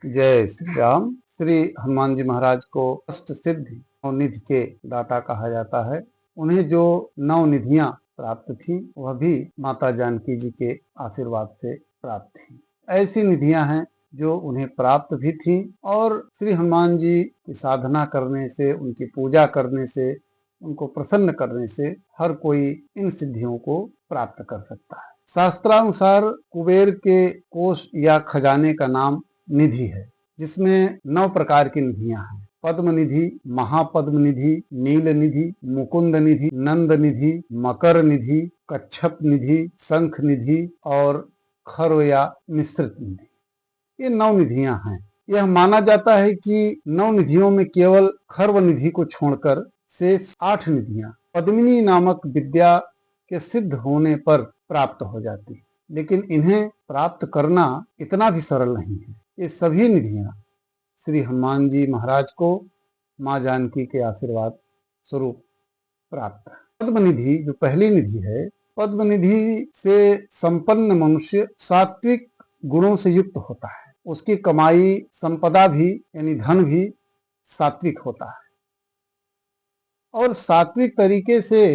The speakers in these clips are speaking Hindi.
जय श्री राम। श्री हनुमान जी महाराज को अष्ट सिद्धि और निधि के दाता कहा जाता है। उन्हें जो 9 निधियां प्राप्त थी वह भी माता जानकी जी के आशीर्वाद से प्राप्त थी। ऐसी निधियां हैं जो उन्हें प्राप्त भी थी और श्री हनुमान जी की साधना करने से, उनकी पूजा करने से, उनको प्रसन्न करने से हर कोई इन सिद्धियों को प्राप्त कर सकता है। शास्त्रानुसार कुबेर के कोष या खजाने का नाम निधि है, जिसमें 9 प्रकार की निधियां हैं। पद्म निधि, महापद्म निधि, नील निधि, मुकुंद निधि, नंद निधि, मकर निधि, कच्छप निधि, शंख निधि और खर्व या मिश्रित निधि। ये 9 निधियां हैं। यह माना जाता है कि 9 निधियों में केवल खर्व निधि को छोड़कर शेष 8 निधियां पद्मिनी नामक विद्या के सिद्ध होने पर प्राप्त हो जाती है, लेकिन इन्हें प्राप्त करना इतना भी सरल नहीं है। ये सभी निधियां श्री हनुमान जी महाराज को माँ जानकी के आशीर्वाद स्वरूप प्राप्त है। पद्म निधि जो पहली निधि है, पद्म निधि से संपन्न मनुष्य सात्विक गुणों से युक्त होता है। उसकी कमाई संपदा भी यानी धन भी सात्विक होता है और सात्विक तरीके से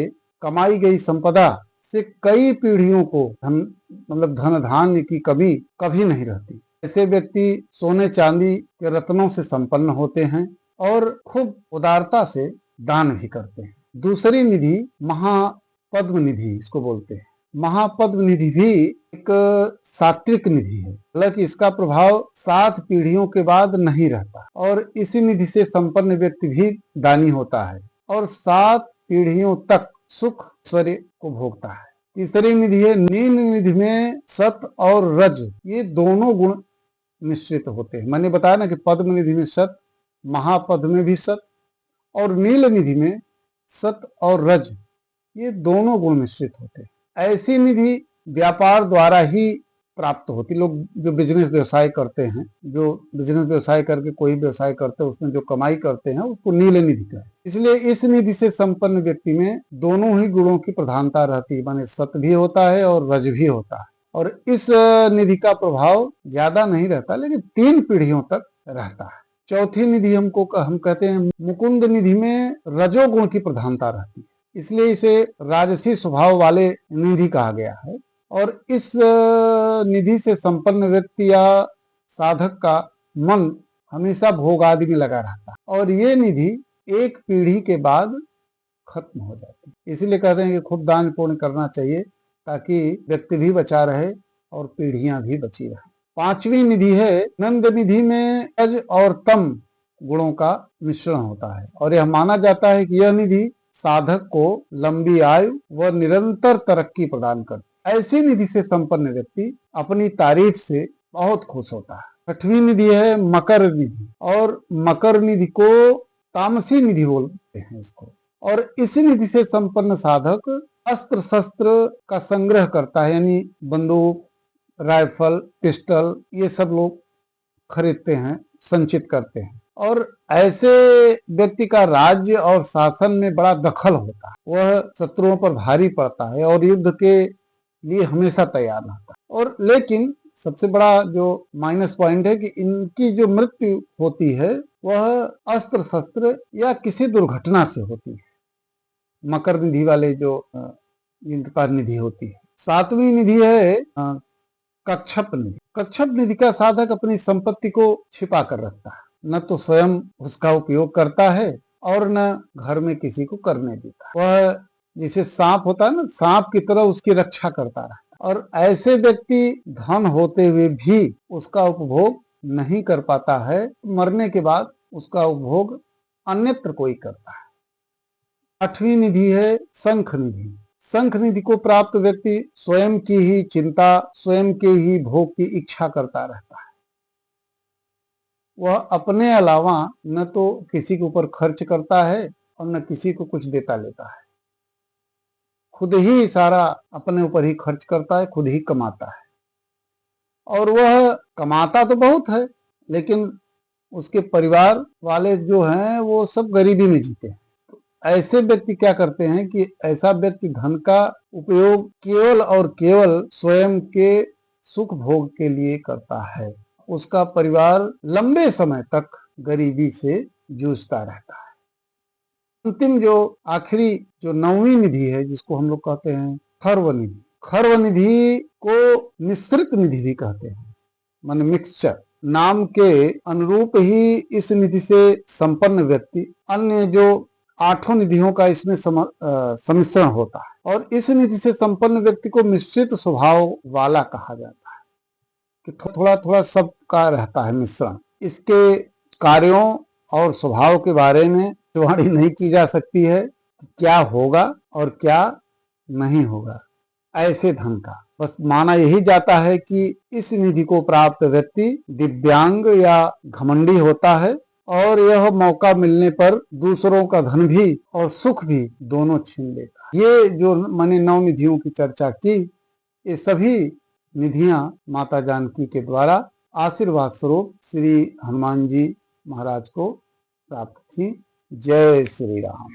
कमाई गई संपदा से कई पीढ़ियों को धन धान्य की कमी कभी नहीं रहती। ऐसे व्यक्ति सोने चांदी के रत्नों से संपन्न होते हैं और खूब उदारता से दान भी करते हैं। दूसरी निधि महापद्म निधि इसको बोलते हैं। महापद्म निधि भी एक सात्विक निधि है, हालांकि इसका प्रभाव 7 पीढ़ियों के बाद नहीं रहता और इसी निधि से संपन्न व्यक्ति भी दानी होता है और 7 पीढ़ियों तक सुख ऐश्वर्य को भोगता है। तीसरी निधि है नील निधि में सत और रज, ये दोनों गुण मिश्रित होते हैं। मैंने बताया ना कि पद्म निधि में सत, महापद्म में भी सत और नील निधि में सत और रज, ये दोनों गुण मिश्रित होते हैं। ऐसी निधि व्यापार द्वारा ही प्राप्त होती। लोग जो बिजनेस व्यवसाय करते हैं, जो बिजनेस व्यवसाय करके कोई व्यवसाय करते हैं, उसमें जो कमाई करते हैं उसको नील निधि कहते हैं। इसलिए इस निधि से संपन्न व्यक्ति में दोनों ही गुणों की प्रधानता रहती है, माने सत भी होता है और रज भी होता है। और इस निधि का प्रभाव ज्यादा नहीं रहता, लेकिन 3 पीढ़ियों तक रहता है। चौथी निधि हम कहते हैं मुकुंद निधि में रजोगुण की प्रधानता रहती है, इसलिए इसे राजसी स्वभाव वाले निधि कहा गया है। और इस निधि से संपन्न व्यक्ति या साधक का मन हमेशा भोग आदि में लगा रहता है और ये निधि एक पीढ़ी के बाद खत्म हो जाती है। इसलिए कहते हैं कि खूब दान पुण्य करना चाहिए ताकि व्यक्ति भी बचा रहे और पीढ़ियां भी बची रहे। 5वीं निधि है नंद निधि में अज और तम गुणों का मिश्रण होता है और यह माना जाता है कि यह निधि साधक को लंबी आयु व निरंतर तरक्की प्रदान करती है। ऐसी निधि से संपन्न व्यक्ति अपनी तारीफ से बहुत खुश होता है। 6वीं निधि है मकर निधि और मकर निधि को तामसी निधि बोलते हैं इसको। और इसी निधि से संपन्न साधक अस्त्र शस्त्र का संग्रह करता है, यानी बंदूक, राइफल, पिस्टल, ये सब लोग खरीदते हैं, संचित करते हैं। और ऐसे व्यक्ति का राज्य और शासन में बड़ा दखल होता है, वह शत्रुओं पर भारी पड़ता है और युद्ध के लिए हमेशा तैयार रहता है। और लेकिन सबसे बड़ा जो माइनस पॉइंट है कि इनकी जो मृत्यु होती है वह अस्त्र शस्त्र या किसी दुर्घटना से होती है। मकर निधि वाले जो इनके पास निधि होती है। 7वीं निधि है कच्छप निधि। कच्छप निधि का साधक अपनी संपत्ति को छिपा कर रखता है, न तो स्वयं उसका उपयोग करता है और न घर में किसी को करने देता। वह जिसे सांप होता है ना, सांप की तरह उसकी रक्षा करता रहता। और ऐसे व्यक्ति धन होते हुए भी उसका उपभोग नहीं कर पाता है, मरने के बाद उसका उपभोग अन्यत्र कोई करता है। 8वीं निधि है शंख निधि। शंख निधि को प्राप्त व्यक्ति स्वयं की ही चिंता, स्वयं के ही भोग की इच्छा करता रहता है। वह अपने अलावा न तो किसी के ऊपर खर्च करता है और न किसी को कुछ देता लेता है। खुद ही सारा अपने ऊपर ही खर्च करता है, खुद ही कमाता है। और वह कमाता तो बहुत है, लेकिन उसके परिवार वाले जो हैं वो सब गरीबी में जीते हैं। ऐसे व्यक्ति क्या करते हैं कि ऐसा व्यक्ति धन का उपयोग केवल और केवल स्वयं के सुख भोग के लिए करता है। उसका परिवार लंबे समय तक गरीबी से जूझता रहता है। अंतिम जो आखिरी जो 9वीं निधि है, जिसको हम लोग कहते हैं खर्व निधि। खर्व निधि को मिश्रित निधि भी कहते हैं, मान मिक्सचर। नाम के अनुरूप ही इस निधि से संपन्न व्यक्ति अन्य जो 8 निधियों का इसमें सम्मिश्रण होता है, और इस निधि से संपन्न व्यक्ति को मिश्रित स्वभाव वाला कहा जाता है, कि थोड़ा थोड़ा सबका रहता है मिश्रण। इसके कार्यों और स्वभाव के बारे में टिप्पणी नहीं की जा सकती है कि क्या होगा और क्या नहीं होगा ऐसे ढंग का। बस माना यही जाता है कि इस निधि को प्राप्त व्यक्ति दिव्यांग या घमंडी होता है, और यह मौका मिलने पर दूसरों का धन भी और सुख भी दोनों छीन लेता है। ये जो मैंने 9 निधियों की चर्चा की, ये सभी निधियां माता जानकी के द्वारा आशीर्वाद स्वरूप श्री हनुमान जी महाराज को प्राप्त थी। जय श्री राम।